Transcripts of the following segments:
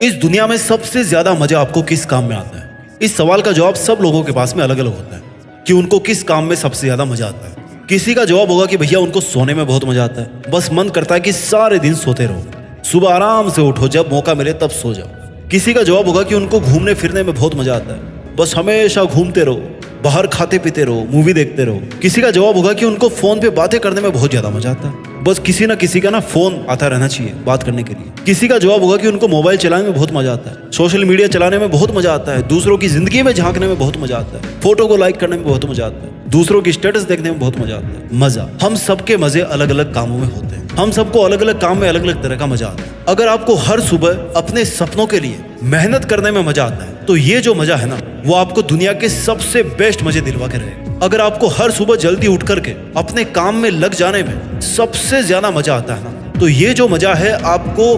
इस दुनिया में सबसे ज्यादा मजा आपको किस काम में आता है? इस सवाल का जवाब सब लोगों के पास में अलग अलग होता है कि उनको किस काम में सबसे ज्यादा मजा आता है। किसी का जवाब होगा कि भैया उनको सोने में बहुत मजा आता है, बस मन करता है कि सारे दिन सोते रहो, सुबह आराम से उठो, जब मौका मिले तब सो जाओ। किसी का जवाब होगा कि उनको घूमने फिरने में बहुत मजा आता है, बस हमेशा घूमते रहो, बाहर खाते पीते रहो, मूवी देखते रहो। किसी का जवाब होगा कि उनको फोन पे बातें करने में बहुत ज्यादा मजा आता है, बस किसी ना किसी का ना फोन आता रहना चाहिए बात करने के लिए। किसी का जवाब होगा कि उनको मोबाइल चलाने में बहुत मजा आता है, सोशल मीडिया चलाने में बहुत मजा आता है, दूसरों की जिंदगी में झांकने में बहुत मजा आता है, फोटो को लाइक करने में बहुत मजा आता है, दूसरों की स्टेटस देखने में बहुत मजा आता है। मजा, हम सबके मजे अलग अलग कामों में होते हैं, हम सबको अलग अलग काम में अलग अलग तरह का मजा आता है। अगर आपको हर सुबह अपने सपनों के लिए मेहनत करने में मजा आता है, तो ये जो मजा है ना, वो आपको दुनिया के सबसे बेस्ट मजे दिलवा के रहेगा। अगर आपको हर सुबह जल्दी उठ करके अपने काम में लग जाने में सबसे ज्यादा मजा आता है ना, तो ये जो मजा है आपको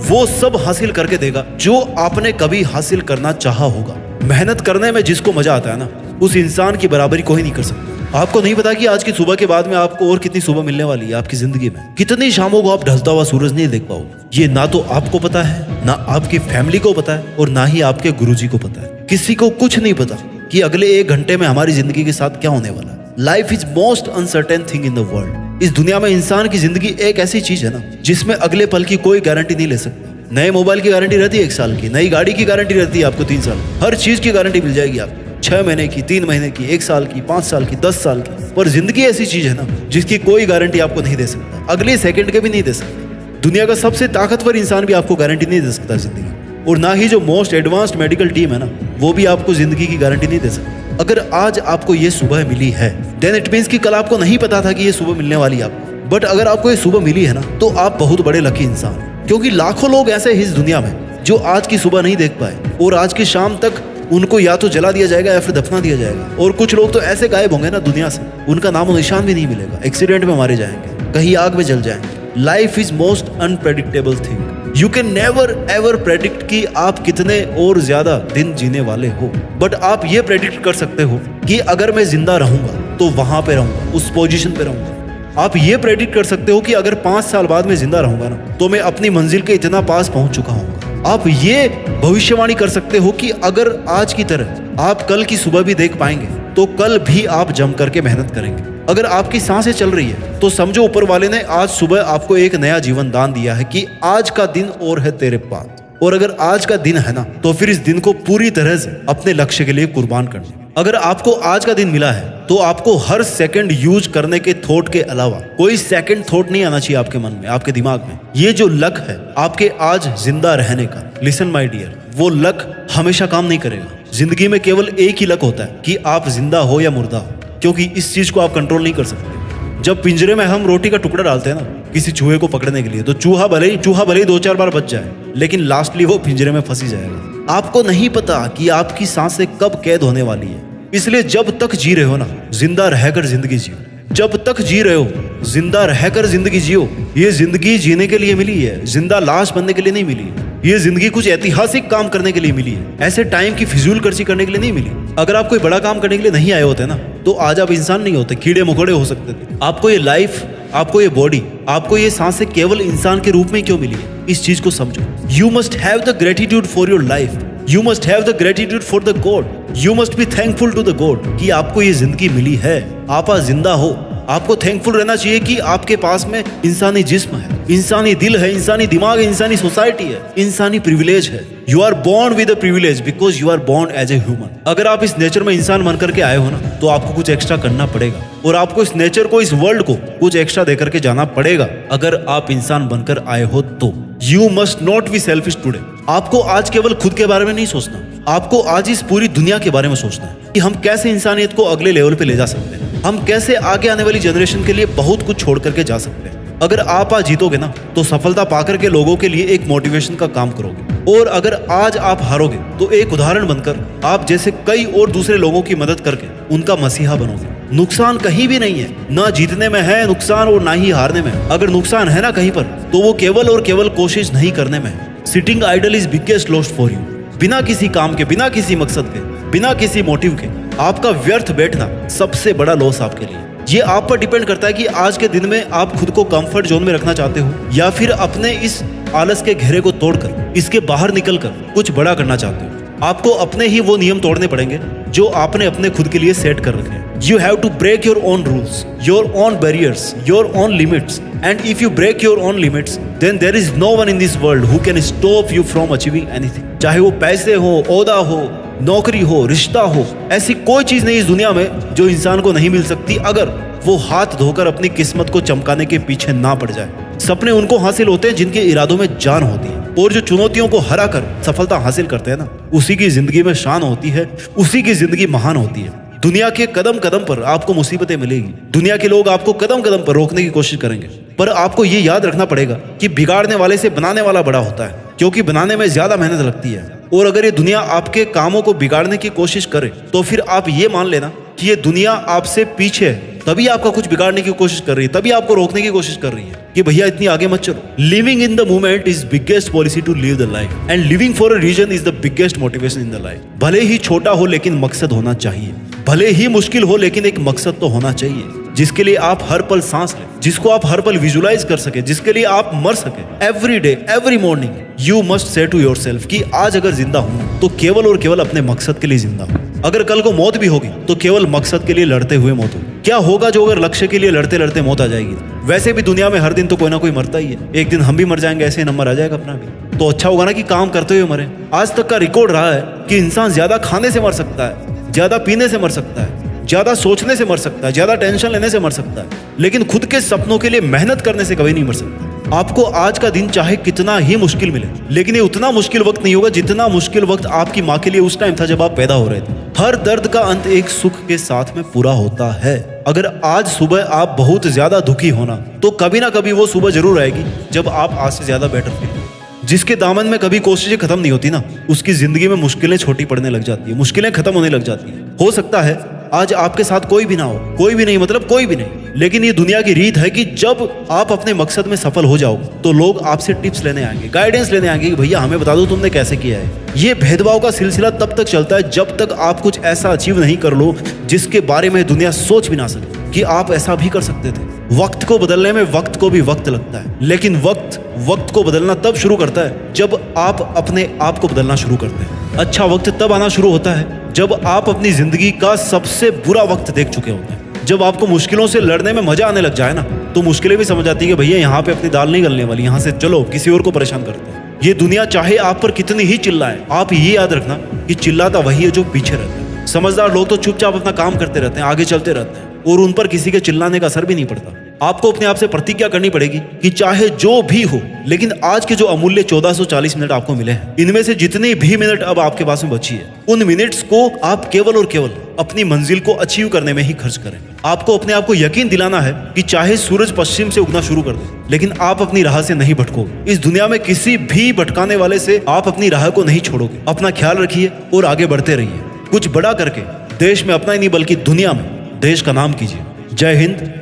वो सब हासिल करके देगा जो आपने कभी हासिल करना चाहा होगा। मेहनत करने में जिसको मजा आता है ना, उस इंसान की बराबरी कोई नहीं कर सकता। आपको नहीं पता कि आज की सुबह के बाद में आपको और कितनी सुबह मिलने वाली है आपकी जिंदगी में। कितनी शामों को आप ढलता हुआ सूरज नहीं देख पाओगे, ये ना तो आपको पता है, ना आपकी फैमिली को पता है, और ना ही आपके गुरुजी को पता है। किसी को कुछ नहीं पता कि अगले 1 घंटे में हमारी जिंदगी के साथ क्या होने वाला है। Life is most uncertain thing in the world. इस दुनिया में इंसान की जिंदगी एक ऐसी चीज है ना, जिसमें अगले पल की कोई गारंटी नहीं ले सकता। नए मोबाइल की गारंटी रहती है 1 साल की, नई गाड़ी की गारंटी रहती है आपको 3 साल, हर चीज की गारंटी मिल जाएगी आपको, 6 महीने की, 3 महीने की, 1 साल की, 5 साल की, 10 साल की। पर जिंदगी ऐसी चीज है ना, जिसकी कोई गारंटी आपको नहीं दे सकता, अगले सेकंड के भी नहीं दे सकता। दुनिया का सबसे ताकतवर इंसान भी आपको गारंटी नहीं दे सकता जिंदगी, और ना ही जो मोस्ट एडवांस्ड मेडिकल टीम है ना, वो भी आपको जिंदगी की गारंटी नहीं दे सकती। अगर आज आपको ये सुबह मिली है, देन इट मीन्स कि कल आपको नहीं पता था कि ये सुबह मिलने वाली है आपको। बट अगर आपको ये सुबह मिली है ना, तो आप बहुत बड़े लकी इंसान, क्योंकि लाखों लोग ऐसे हैं इस दुनिया में जो आज की सुबह नहीं देख पाए, और आज की शाम तक उनको या तो जला दिया जाएगा या फिर दफना दिया जाएगा। और कुछ लोग तो ऐसे गायब होंगे ना दुनिया से, उनका नाम और निशान भी नहीं मिलेगा, एक्सीडेंट में मारे जाएंगे, कहीं आग में जल जाएंगे। Life is most unpredictable thing. You can never ever predict कि आप कितने और ज्यादा दिन जीने वाले हो, बट आप ये प्रेडिक्ट कर सकते हो कि अगर मैं जिंदा रहूंगा तो वहां पे रहूंगा, उस पोजीशन पे रहूंगा। आप ये प्रेडिक्ट कर सकते हो कि अगर 5 साल बाद मैं जिंदा रहूंगा ना, तो मैं अपनी मंजिल के इतना पास पहुंच चुका हूंगा। आप ये भविष्यवाणी कर सकते हो कि अगर आज की तरह आप कल की सुबह भी देख पाएंगे, तो कल भी आप जम करके मेहनत करेंगे। अगर आपकी सांसें चल रही है, तो समझो ऊपर वाले ने आज सुबह आपको एक नया जीवन दान दिया है कि आज का दिन और है तेरे पास। और अगर आज का दिन है ना, तो फिर इस दिन को पूरी तरह से अपने लक्ष्य के लिए कुर्बान करना। अगर आपको आज का दिन मिला है, तो आपको हर सेकंड यूज करने के थॉट के अलावा कोई सेकंड थॉट नहीं आना चाहिए आपके मन में, आपके दिमाग में। ये जो लक है आपके आज जिंदा रहने का, लिसन माय डियर, वो लक हमेशा काम नहीं करेगा। जिंदगी में केवल एक ही लक होता है कि आप जिंदा हो या मुर्दा हो, क्योंकि इस चीज को आप कंट्रोल नहीं कर सकते। जब पिंजरे में हम रोटी का टुकड़ा डालते हैं ना किसी चूहे को पकड़ने के लिए, तो चूहा भले ही 2-4 बार बच जाए, लेकिन लास्टली वो पिंजरे में फंसी जाएगा। आपको नहीं पता कि आपकी सांसें कब कैद होने वाली है, इसलिए जब तक जी रहे हो ना, जिंदा रहकर जिंदगी जियो। जब तक जी रहे हो, जिंदा रहकर जिंदगी जियो। ये जिंदगी जीने के लिए मिली है, जिंदा लाश बनने के लिए नहीं मिली है। ये जिंदगी कुछ ऐतिहासिक काम करने के लिए मिली है, ऐसे टाइम की फिजूल खर्ची करने के लिए नहीं मिली। अगर आप कोई बड़ा काम करने के लिए नहीं आए होते ना, तो आज आप इंसान नहीं होते, कीड़े मकोड़े हो सकते थे। आपको ये लाइफ, आपको ये बॉडी, आपको ये सांसें केवल इंसान के रूप में क्यों मिली है, इस चीज को समझो। You must have the gratitude for your life, you must have the gratitude for the god, you must be thankful to the god कि आपको ये जिंदगी मिली है, आप आज जिंदा हो। आपको थैंकफुल रहना चाहिए कि आपके पास में इंसानी जिस्म है, इंसानी दिल है, इंसानी दिमाग है, इंसानी सोसाइटी है, इंसानी प्रिविलेज है। You are born with a privilege because you are born as a human. अगर आप इस नेचर में इंसान बन करके आए हो ना, तो आपको कुछ एक्स्ट्रा करना पड़ेगा, और आपको इस नेचर को, इस वर्ल्ड को कुछ एक्स्ट्रा देकर के जाना पड़ेगा। अगर आप इंसान बनकर आए हो तो you must not be selfish today. आपको आज केवल खुद के बारे में नहीं सोचना, आपको आज इस पूरी दुनिया के बारे में सोचना है कि हम कैसे इंसानियत को अगले लेवल पे ले जा सकते हैं, हम कैसे आगे आने वाली जनरेशन के लिए बहुत कुछ छोड़ करके जा सकते हैं। अगर आप आज जीतोगे ना, तो सफलता पाकर के लोगों के लिए एक मोटिवेशन का काम करोगे, और अगर आज आप हारोगे, तो एक उदाहरण बनकर आप जैसे कई और दूसरे लोगों की मदद करके उनका मसीहा बनोगे। नुकसान कहीं भी नहीं है, ना जीतने में है नुकसान और ना ही हारने में। अगर नुकसान है ना कहीं पर, तो वो केवल और केवल कोशिश नहीं करने में है। Sitting idle is biggest loss for you. बिना किसी काम के, बिना किसी मकसद के, बिना किसी मोटिव के आपका व्यर्थ बैठना सबसे बड़ा लॉस आपके लिए। ये आप पर डिपेंड करता है कि आज के दिन में आप खुद को कंफर्ट जोन में रखना चाहते हो, या फिर अपने इस आलस के घेरे को तोड़कर, इसके बाहर निकलकर कुछ बड़ा करना चाहते हो, आपको अपने ही वो नियम तोड़ने पड़ेंगे जो आपने अपने खुद के लिए सेट कर रखे हैं। You have to break your own rules, your own barriers, your own limits. And if you break your own limits, then there is no one in this world who can stop you from achieving anything. चाहे वो पैसे हो, ओहदा हो, नौकरी हो, रिश्ता हो, ऐसी कोई चीज नहीं इस दुनिया में जो इंसान को नहीं मिल सकती अगर वो हाथ धोकर अपनी किस्मत को चमकाने के पीछे ना पड़ जाए। सपने उनको हासिल होते हैं जिनके इरादों में जान होती है, और जो चुनौतियों को हरा कर सफलता हासिल करते हैं ना, उसी की जिंदगी में शान होती है, उसी की जिंदगी महान होती है। दुनिया के कदम कदम पर आपको मुसीबतें मिलेगी, दुनिया के लोग आपको कदम कदम पर रोकने की कोशिश करेंगे, पर आपको ये याद रखना पड़ेगा कि बिगाड़ने वाले से बनाने वाला बड़ा होता है, क्योंकि बनाने में ज्यादा मेहनत लगती है। और अगर ये दुनिया आपके कामों को बिगाड़ने की कोशिश करे तो फिर आप ये मान लेना कि ये दुनिया आपसे पीछे है, तभी आपका कुछ बिगाड़ने की कोशिश कर रही है, तभी आपको रोकने की कोशिश कर रही है कि भैया इतनी आगे मत चलो। Living in the moment is biggest policy to live the life, and living for a reason is the biggest motivation in the life. भले ही छोटा हो लेकिन मकसद होना चाहिए, भले ही मुश्किल हो लेकिन एक मकसद तो होना चाहिए जिसके लिए आप हर पल सांस लें, जिसको आप हर पल विजुलाइज कर सके, जिसके लिए आप मर सके। Every day every morning you must say to yourself कि आज अगर जिंदा हूं तो केवल और केवल अपने मकसद के लिए जिंदा हूं। अगर कल को मौत भी होगी तो केवल मकसद के लिए लड़ते हुए मौत होगी। क्या होगा जो अगर लक्ष्य के लिए लड़ते लड़ते मौत आ जाएगी? वैसे भी दुनिया में हर दिन तो कोई ना कोई मरता ही है, एक दिन हम भी मर जाएंगे, ऐसे नंबर आ जाएगा अपना भी। तो अच्छा होगा ना कि काम करते हुए मरे। आज तक का रिकॉर्ड रहा है कि इंसान ज्यादा खाने से मर सकता है, ज्यादा पीने से मर सकता है, ज्यादा सोचने से मर सकता है, ज्यादा टेंशन लेने से मर सकता है, लेकिन खुद के सपनों के लिए मेहनत करने से कभी नहीं मर सकता। आपको आज का दिन चाहे कितना ही मुश्किल मिले, लेकिन ये उतना मुश्किल वक्त नहीं होगा जितना मुश्किल वक्त आपकी माँ के लिए उस टाइम था जब आप पैदा हो रहे थे। हर दर्द का अंत एक सुख के साथ में पूरा होता है। अगर आज सुबह आप बहुत ज्यादा दुखी होना तो कभी ना कभी वो सुबह जरूर आएगी जब आप आज से ज्यादा बेटर फील। जिसके दामन में कभी कोशिशें खत्म नहीं होती ना, उसकी जिंदगी में मुश्किलें छोटी पड़ने लग जाती है, मुश्किलें खत्म होने लग जाती है। हो सकता है आज आपके साथ कोई भी ना हो, कोई भी नहीं मतलब कोई भी नहीं, लेकिन ये दुनिया की रीत है कि जब आप अपने मकसद में सफल हो जाओ तो लोग आपसे टिप्स लेने आएंगे, गाइडेंस लेने आएंगे कि भैया हमें बता दो तुमने कैसे किया है। ये भेदभाव का सिलसिला तब तक चलता है जब तक आप कुछ ऐसा अचीव नहीं कर लो जिसके बारे में दुनिया सोच भी ना सके कि आप ऐसा भी कर सकते थे। वक्त को बदलने में वक्त को भी वक्त लगता है, लेकिन वक्त को बदलना तब शुरू करता है जब आप अपने आप को बदलना शुरू करते हैं। अच्छा वक्त तब आना शुरू होता है जब आप अपनी जिंदगी का सबसे बुरा वक्त देख चुके होते हैं। जब आपको मुश्किलों से लड़ने में मजा आने लग जाए ना, तो मुश्किलें भी समझ आती है कि भैया यहाँ पे अपनी दाल नहीं गलने वाली, यहाँ से चलो किसी और को परेशान करते हैं। ये दुनिया चाहे आप पर कितनी ही चिल्लाए, आप ये याद रखना कि चिल्लाता वही है जो पीछे रहता है। समझदार लोग तो चुपचाप अपना काम करते रहते हैं, आगे चलते रहते हैं, और उन पर किसी के चिल्लाने का असर भी नहीं पड़ता। आपको अपने आप से प्रतिज्ञा करनी पड़ेगी कि चाहे जो भी हो, लेकिन आज के जो अमूल्य 1440 मिनट आपको मिले हैं, इनमें से जितने भी मिनट अब आपके पास में बची है, उन मिनट्स को आप केवल और केवल अपनी मंजिल को अचीव करने में ही खर्च करें। आपको अपने आप को यकीन दिलाना है कि चाहे सूरज पश्चिम से उगना शुरू कर दे, लेकिन आप अपनी राह से नहीं भटकोगे। इस दुनिया में किसी भी भटकाने वाले से आप अपनी राह को नहीं छोड़ोगे। अपना ख्याल रखिए और आगे बढ़ते रहिए। कुछ बड़ा करके देश में अपना ही नहीं बल्कि दुनिया में देश का नाम कीजिए। जय हिंद,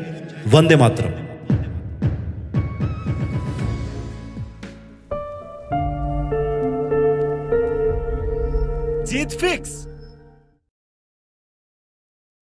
वंदे मातरम। जीत फिक्स।